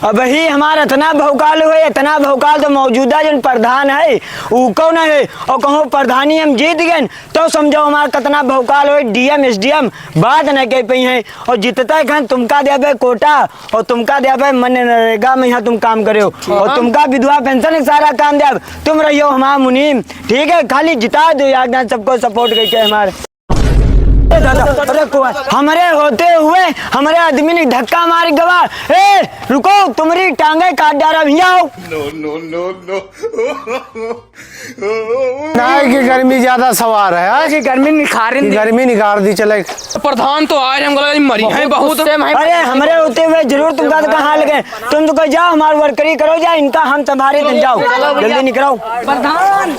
अब ही हमारा इतना भौकाल हुए, इतना भौकाल तो मौजूदा जो प्रधान है वो कौन है, और कहो प्रधानी हम जीत गए तो समझो हमारा कितना भौकाल हुए। डीएम एसडीएम बात न कह पाई है, और जितता है तुमका दे कोटा और तुमका दे मनरेगा में यहाँ तुम काम करे हो, और तुमका विधवा पेंशन सारा काम दे, तुम रहियो हमारा मुनीम। ठीक है, खाली जिता दो यार, सबको सपोर्ट करके हमारे हमारे होते हुए हमारे आदमी ने धक्का मार गवा। ए रुको, तुम्हारी टांगे काट डाला भैया। की गर्मी ज्यादा सवार है कि गर्मी निखार दी चले। प्रधान तो आए हम मरी है बहुत। अरे हमारे होते हुए जरूर तुमका तो कहाँ लगे, तुम तो जाओ हमारी वर्करी करो, जाओ इनका हम संभाले, तुम जाओ जल्दी निकलो। प्रधान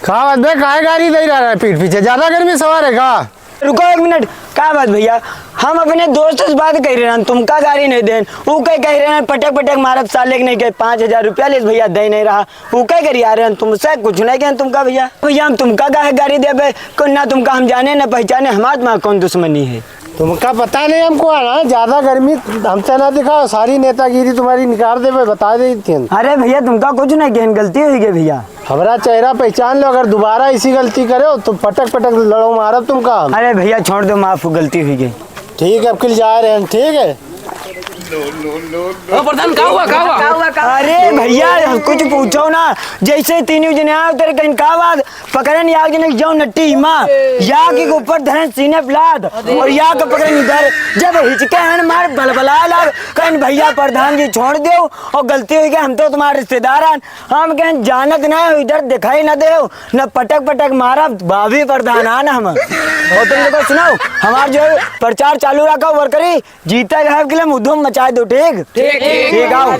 कहा बात काहे गाड़ी दे रहा है पीठ पीछे, ज्यादा गर्मी सवार है का? रुको एक मिनट, क्या बात भैया, हम अपने दोस्त से बात कह रहे हैं, तुमका गाड़ी नहीं देन, वो कह रहे हैं पटक पटक मारत साले नहीं कह 5000 रुपया ले भैया दे नहीं रहा, वो कह कर आ रहे हैं तुमसे कुछ नहीं कहें तुमका भैया। भैया हम तुमका का है गाड़ी दे ना तुमका हम जाने न पहचाने, हमारे तुम्हारा कौन दुश्मनी है? तुमका पता नहीं हमको आना, ज्यादा गर्मी हमसे ना दिखाओ, सारी नेतागिरी तुम्हारी निकाल दे बता दे थी। अरे भैया तुमका कुछ नहीं कहें, गलती हुई गई भैया, हमारा चेहरा पहचान लो, अगर दोबारा इसी गलती करो तो पटक पटक लड़ो मारो तुमका। अरे भैया छोड़ दो, माफ, गलती हुई गई। ठीक है, अब कल जा रहे हैं। ठीक है प्रधान क्या हुआ? अरे भैया कुछ पूछो ना, जैसे तीन जने उतर कहीं का बात पकड़न या जने जाओ नट्टी माँ या के ऊपर धरन सीने प्लाद और या के पकड़न इधर, जब हिचके हैं मार बलबला लाग कहीं भैया प्रधान जी छोड़ दो और गलती हुई गई, हम तो तुम्हारे रिश्तेदार हैं, हम कहीं जानत ना इधर दिखाई न दे न पटक पटक मारा, भाभी प्रधान आना हम। और तुम देखो सुनाओ, हमारा जो प्रचार चालू रखा वर्करी जीता है के लिए मुद्दों मचा दो। ठीक ठीक आओ।